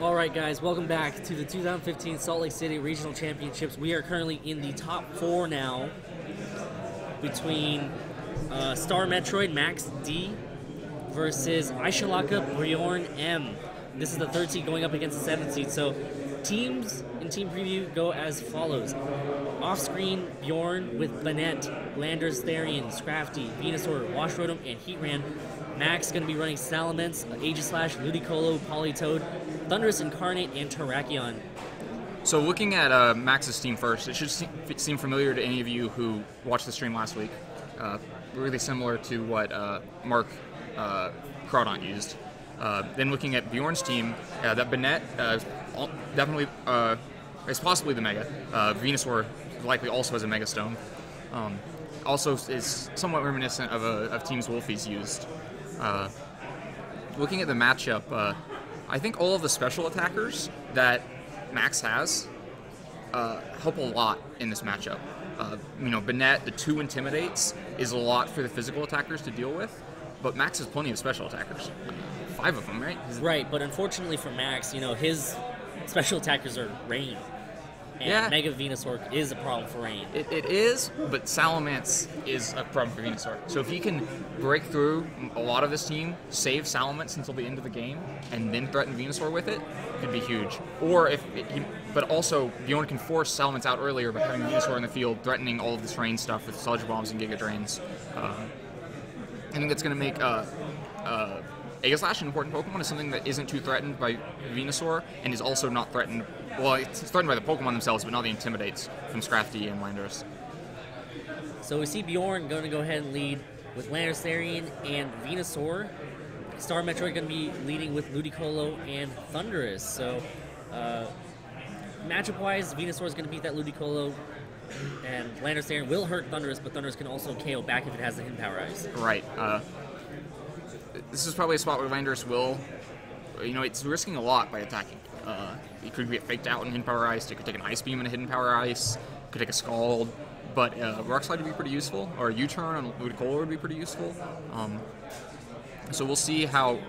Alright guys, welcome back to the 2015 Salt Lake City Regional Championships. We are currently in the top 4 now between starmetroid Max D versus Ishalaka Bjorn M. This is the 3rd seed going up against the 7th seed. So teams in team preview go as follows. Off-screen, Bjorn with Bennett, Landers, Therian, Scrafty, Venusaur, Washrotom, and Heatran. Max going to be running Salamence, Aegislash, Ludicolo, Politoed, Thundurus Incarnate, and Terrakion. So looking at Max's team first, it should seem familiar to any of you who watched the stream last week. Really similar to what Mark Crawdont used. Then looking at Bjorn's team, that Bennett definitely is possibly the Mega. Venusaur likely also has a Mega Stone. Also is somewhat reminiscent of teams Wolfie's used. Looking at the matchup, I think all of the special attackers that Max has help a lot in this matchup. Bennett, the 2 Intimidates, is a lot for the physical attackers to deal with, but Max has plenty of special attackers. 5 of them, right? Right, but unfortunately for Max, his special attackers are Rain. And yeah. Mega Venusaur is a problem for Rain. It is, but Salamence is a problem for Venusaur. So if he can break through a lot of his team, save Salamence until the end of the game, and then threaten Venusaur with it, could be huge. Or but also Bjorn can force Salamence out earlier by having Venusaur in the field, threatening all of this Rain stuff with Sludge Bombs and Giga Drains. I think that's going to make Aegislash, an important Pokemon, is something that isn't too threatened by Venusaur, and is also not threatened. Well, it's threatened by the Pokemon themselves, but not the Intimidates from Scrafty and Landers. So we see Bjorn going to go ahead and lead with Landers, Therian, and Venusaur. Star Metroid going to be leading with Ludicolo and Thundurus. So matchup-wise, Venusaur is going to beat that Ludicolo, and Landers, Therian will hurt Thundurus, but Thundurus can also KO back if it has the Hidden Power Ice. Right. This is probably a spot where Landers will, it's risking a lot by attacking. It could get faked out in Hidden Power Ice, it could take an Ice Beam in a Hidden Power Ice, it could take a Scald, but Rock Slide would be pretty useful, or a U-Turn on Ludicolo would be pretty useful. So we'll see how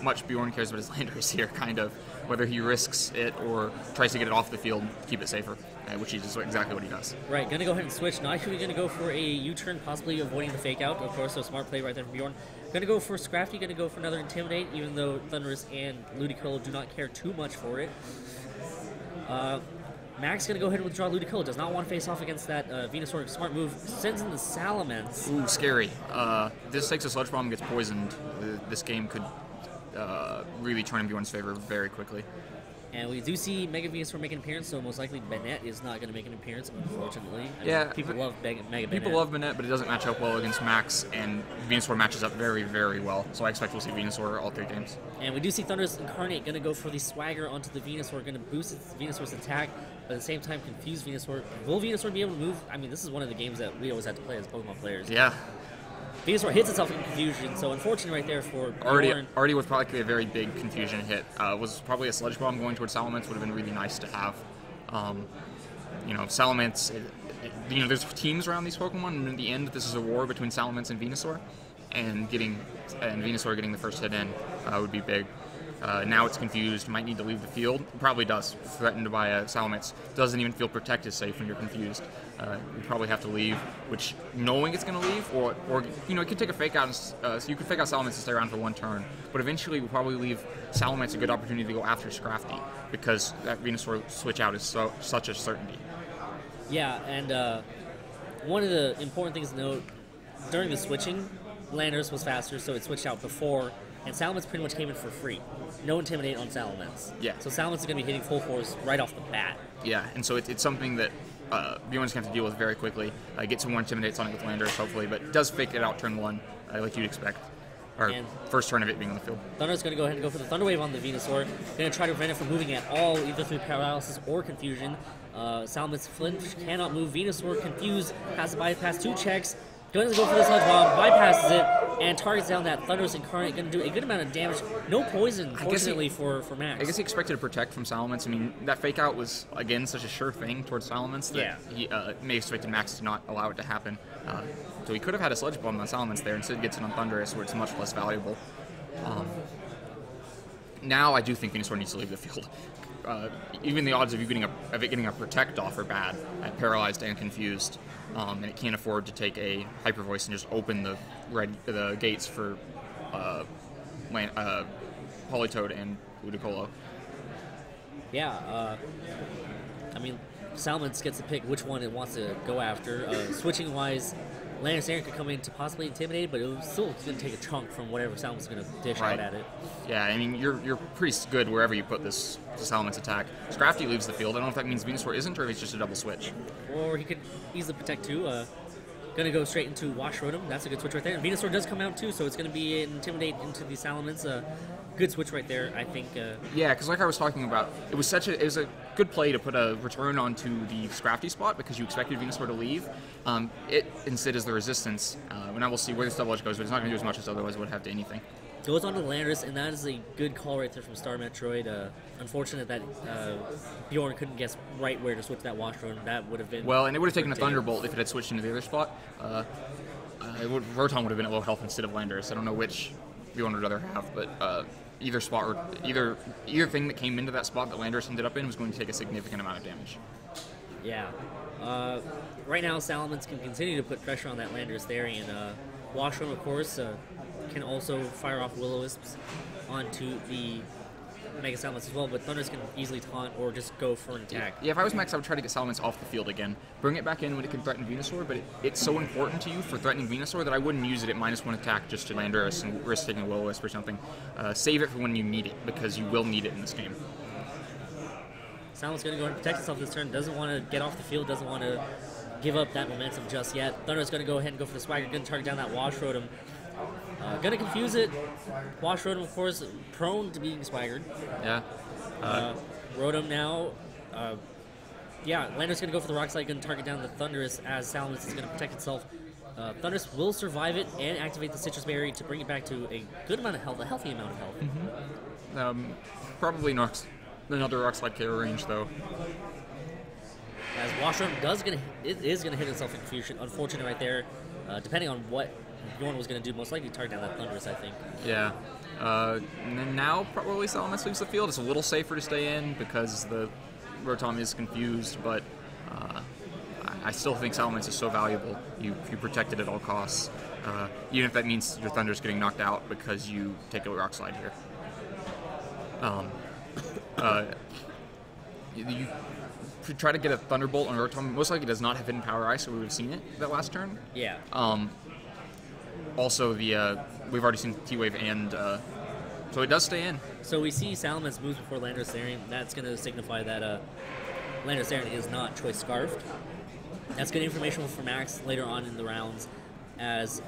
much Bjorn cares about his Landers here, kind of, whether he risks it or tries to get it off the field, keep it safer, which is exactly what he does. Right, gonna go ahead and switch. Not actually gonna go for a U-turn, possibly avoiding the fake out, of course, so smart play right there from Bjorn. Gonna go for Scrafty, gonna go for another Intimidate, even though Thundurus and Ludicolo do not care too much for it. Max gonna go ahead and withdraw Ludicolo, does not want to face off against that Venusaur. Smart move, sends in the Salamence. Ooh, scary. This takes a Sludge Bomb and gets poisoned. This game could really turn in Bjorn's favor very quickly. And we do see Mega Venusaur make an appearance, so most likely Bennett is not going to make an appearance, unfortunately. People love Mega Bennett. People love Bennett, but it doesn't match up well against Max, and Venusaur matches up very, very well. So I expect we'll see Venusaur all 3 games. And we do see Thundurus Incarnate going to go for the Swagger onto the Venusaur, going to boost Venusaur's attack, but at the same time confuse Venusaur. Will Venusaur be able to move? I mean, this is one of the games that we always have to play as Pokemon players. Yeah. Venusaur hits itself in confusion, so unfortunate right there for Bjorn. Already was probably a very big confusion hit. Was probably a Sludge Bomb going towards Salamence would have been really nice to have. Salamence, there's teams around these Pokemon, and in the end, this is a war between Salamence and Venusaur, and Venusaur getting the first hit in would be big. Now it's confused, might need to leave the field. Probably does, threatened by a Salamence. Doesn't even feel protected safe when you're confused. You probably have to leave, which knowing it's going to leave, or it could take a fake out, so you could fake out Salamence and stay around for 1 turn, but eventually we'll probably leave Salamence a good opportunity to go after Scrafty, because that Venusaur switch out is such a certainty. Yeah, and one of the important things to note, during the switching, Landers was faster, so it switched out before, and Salamence pretty much came in for free. No Intimidate on Salamence. Yeah. So Salamence is going to be hitting full force right off the bat. Yeah, and so it's something that Bjorn's going to have to deal with very quickly. Get some more Intimidates on it with Landers, hopefully, but does fake it out turn 1, like you'd expect. Or first turn of it being on the field. Thunder's going to go ahead and go for the Thunder Wave on the Venusaur. Going to try to prevent it from moving at all, either through paralysis or confusion. Salamence flinch, cannot move. Venusaur confused, has to bypass 2 checks. Going to go for the Sludge Bomb, bypasses it, and targets down that Thundurus Incarnate. Going to do a good amount of damage. No poison, fortunately, for Max. I guess he expected to protect from Salamence. I mean, that fake out was, again, such a sure thing towards Salamence that he may have expected Max to not allow it to happen. So he could have had a Sludge Bomb on Salamence there. Instead, gets it on Thundurus, where it's much less valuable. now I do think Venusaur needs to leave the field. Even the odds of it getting a protect off are bad at paralyzed and confused, and it can't afford to take a hyper voice and just open the gates for Politoed and Ludicolo. Yeah, I mean, Salamence gets to pick which one it wants to go after. Switching wise, Landorus Aaron could come in to possibly intimidate, but it was still going to take a chunk from whatever Salamence is going to dish out at it. Yeah, I mean, you're pretty good wherever you put this Salamence attack. Scrafty leaves the field. I don't know if that means Venusaur isn't, or if it's just a double switch. Or he could easily protect too. Going to go straight into Wash Rotom. That's a good switch right there. And Venusaur does come out too, so it's going to be an intimidate into the Salamence. Good switch right there, I think. Yeah, because like I was talking about, it was a good play to put a return onto the Scrafty spot because you expected Venusaur to leave. It instead is the resistance, and I will see where this double edge goes, but it's not going to do as much as otherwise it would have to anything. Goes on to Landorus, and that is a good call right there from Star Metroid. Unfortunate that Bjorn couldn't guess right where to switch that Wash Rotom. That would have been... Well, and it would have taken a Thunderbolt if it had switched into the other spot. Rotom would have been at low health instead of Landorus. I don't know which Bjorn would rather have, but either spot or either thing that came into that spot that Landorus ended up in was going to take a significant amount of damage. Yeah. Right now, Salamence can continue to put pressure on that Landorus there, and Wash Rotom, of course, can also fire off Will-O-Wisps onto the Mega Salamence as well, but Thundurus can easily taunt or just go for an attack. Yeah, if I was Max, I would try to get Salamence off the field again. Bring it back in when it can threaten Venusaur, but it's so important to you for threatening Venusaur that I wouldn't use it at -1 attack just to Landorus and risk taking a Will-O-Wisp or something. Save it for when you need it, because you will need it in this game. Salamence going to go ahead and protect itself this turn. Doesn't want to get off the field, doesn't want to give up that momentum just yet. Thundurus going to go ahead and go for the Swagger, going to target down that Wash Rotom. Gonna confuse it. Wash Rotom, of course, prone to being swaggered. Yeah. Rotom now. Landorus gonna go for the Rock Slide, gonna target down the Thundurus as Salamence is gonna protect itself. Thundurus will survive it and activate the Citrus Berry to bring it back to a good amount of health, a healthy amount of health. Mm-hmm. Probably not another Rock Slide KO range though. As Wash Rotom is gonna hit itself in confusion. Unfortunate right there. Depending on what Bjorn was going to do, most likely target down that Thundurus, I think. Yeah. And then now probably Salamence leaves the field. It's a little safer to stay in because the Rotom is confused, but I still think Salamence is so valuable. You protect it at all costs, even if that means your Thundurus getting knocked out because you take a Rock Slide here. You try to get a Thunderbolt on Rotom. Most likely does not have hidden Power Ice, so we would have seen it that last turn. Yeah. Also, we've already seen T-Wave, and so it does stay in. So we see Salamence moves before Landorus Aaron. That's going to signify that Landorus Aaron is not Choice Scarfed. That's good information for Max later on in the rounds, as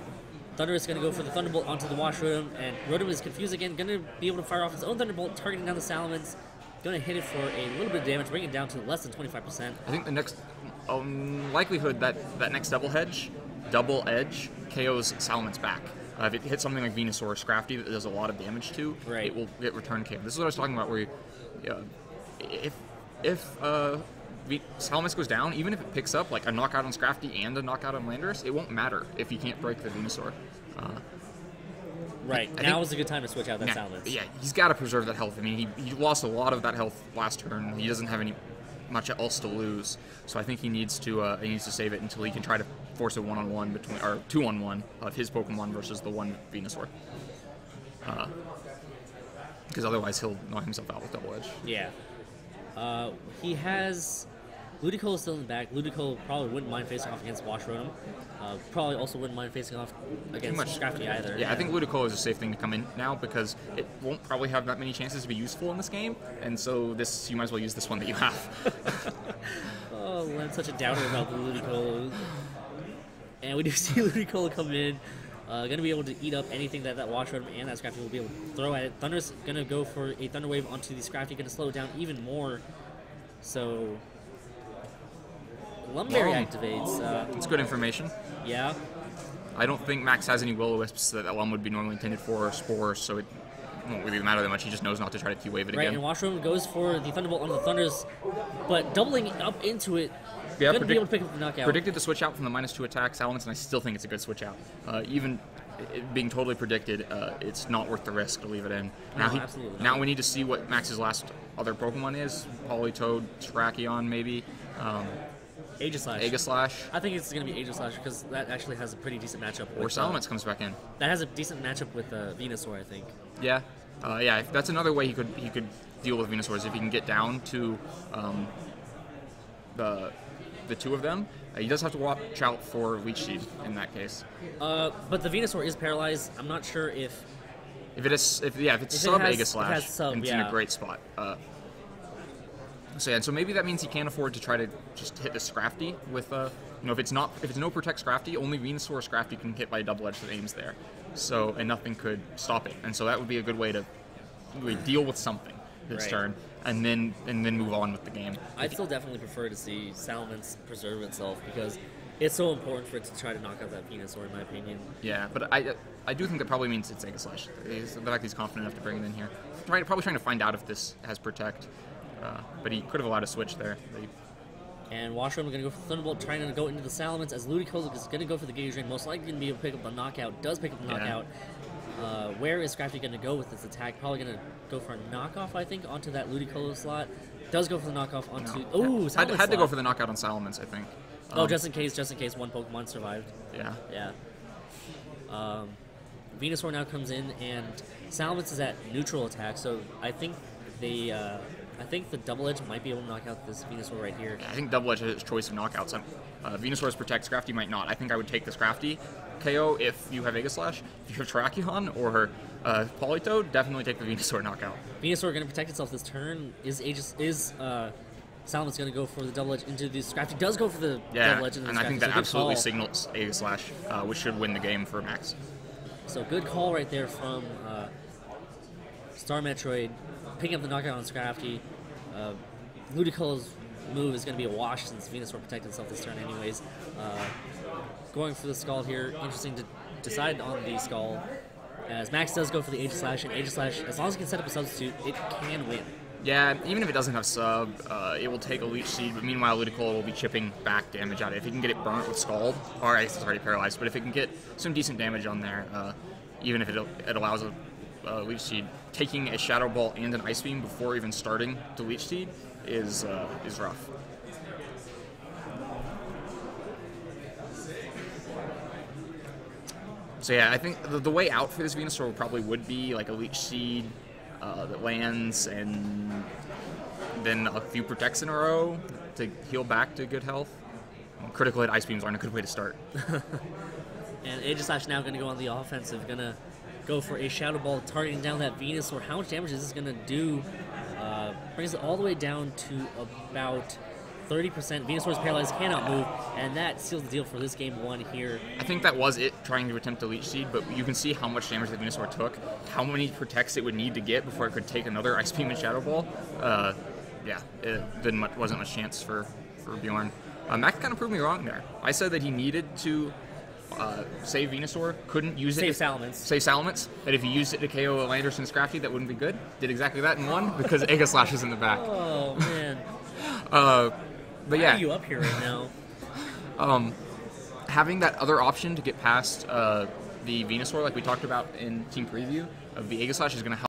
Thundurus is going to go for the Thunderbolt onto the Wash Rotom, and Rotom is confused again, going to be able to fire off his own Thunderbolt, targeting down the Salamence, going to hit it for a little bit of damage, bring it down to less than 25%. I think the next likelihood that next double edge KOs Salamence back. If it hits something like Venusaur or Scrafty that does a lot of damage to, right, it will get return KO. This is what I was talking about, where if Salamence goes down, even if it picks up like a knockout on Scrafty and a knockout on Landorus, it won't matter if you can't break the Venusaur. Right, now is a good time to switch out that Salamence. Yeah, he's got to preserve that health. I mean, he lost a lot of that health last turn. He doesn't have much else to lose, so I think he needs to save it until he can try to force a 1-on-1 between, or 2-on-1 of his Pokemon versus the one Venusaur. Because otherwise he'll knock himself out with Double Edge. Yeah. He has Ludicolo still in the back. Ludicolo probably wouldn't mind facing off against Wash Rotom. Probably also wouldn't mind facing off against Scrafty either. Yeah, I think Ludicolo is a safe thing to come in now because it won't probably have that many chances to be useful in this game, and so you might as well use this one that you have. Oh, I'm such a downer about the Ludicolo. And we do see Ludicolo come in. Going to be able to eat up anything that Wash Rotom and that Scrafty will be able to throw at it. Thunder's going to go for a Thunder Wave onto the Scrafty, going to slow it down even more. So Lumberry activates. It's good information. Yeah. I don't think Max has any Will-O-Wisps that Lum would be normally intended for, or Spores, so it won't really matter that much. He just knows not to try to T-Wave it again. Right, and Wash Rotom goes for the Thunderbolt on the Thunders, but doubling up into it Yeah, Gonna be able to pick up the knockout. Predicted the switch out from the -2 attack Salamence, and I still think it's a good switch out. Even it being totally predicted, it's not worth the risk to leave it in. Now, absolutely now not. we need to see what Max's last other Pokemon is. Politoed, Terrakion, maybe. Aegislash. Aegislash. I think it's going to be Aegislash because that actually has a pretty decent matchup. Or With, Salamence comes back in. That has a decent matchup with Venusaur, I think. Yeah. Yeah, that's another way he could deal with Venusaur is if he can get down to the two of them. He does have to watch out for Leech Seed in that case. But the Venusaur is paralyzed. I'm not sure if it's sub Aegislash, it's in a great spot. So maybe that means he can't afford to try to just hit the Scrafty with if it's no Protect Scrafty, only Venusaur or Scrafty can hit by a double edge that aims there. So and nothing could stop it. And so that would be a good way to really deal with something this turn and then move on with the game. I'd still definitely prefer to see Salamence preserve itself because it's so important for it to try to knock out that Venusaur, in my opinion. Yeah, but I do think that probably means it's Aegislash. The fact he's confident enough to bring it in here. Probably trying to find out if this has Protect. But he could have allowed a switch there. And Washroom is going to go for Thunderbolt, trying to go into the Salamence, as Ludicolo is going to go for the Gauge Ring, most likely going to be able to pick up the knockout, does pick up the knockout. Where is Scrafty going to go with this attack? Probably going to go for a knockoff, I think, onto that Ludicolo slot. Does go for the knockoff onto... No. Oh, Salamence had to go for the knockout on Salamence, I think. Just in case one Pokemon survived. Yeah. Venusaur now comes in, and Salamence is at neutral attack, so I think the Double Edge might be able to knock out this Venusaur right here. Yeah, I think Double Edge has its choice of knockouts. Venusaur's Protect, Scrafty might not. I think I would take the Scrafty KO if you have Aegislash. If you have Terrakion or Politoed, definitely take the Venusaur knockout. Venusaur going to protect itself this turn. Is Salamence going to go for the Double Edge into the Scrafty? Does go for the Double Edge into the and Scrafty. I think that absolutely signals Aegislash, which should win the game for Max. So good call right there from Star Metroid, picking up the knockout on Scrafty. Ludicolo's move is going to be a wash since Venusaur protected itself this turn anyways. Going for the Skull here. Interesting to decide on the Skull. As Max does go for the Aegislash, and Aegislash, as long as it can set up a substitute, it can win. Yeah, even if it doesn't have sub, it will take a Leech Seed, but meanwhile Ludicolo will be chipping back damage out of it. If he can get it burnt with Scald, or I guess it's already paralyzed, but if it can get some decent damage on there, even if it allows a Leech Seed, taking a Shadow Ball and an Ice Beam before even starting to Leech Seed is rough. So yeah, I think the way out for this Venusaur probably would be like a Leech Seed that lands, and then a few Protects in a row to heal back to good health. Critical hit Ice Beams aren't a good way to start. And Aegislash now going to go on the offensive, going to go for a Shadow Ball targeting down that Venusaur. How much damage is this going to do? Brings it all the way down to about 30%. Venusaur's paralyzed, cannot move, and that seals the deal for this game one here. I think that was it, trying to attempt to Leech Seed, but you can see how much damage the Venusaur took, how many Protects it would need to get before it could take another Ice Beam and Shadow Ball. Yeah, it wasn't much chance for Bjorn. Max kind of proved me wrong there. I said that he needed to save Venusaur, couldn't use it. Save Salamence. That if he used it to KO Landers and Scrafty, that wouldn't be good. Did exactly that and won because Aegislash is in the back. Oh, man. But yeah. Why are you up here right now? Having that other option to get past the Venusaur, like we talked about in Team Preview, of the Aegislash is going to help.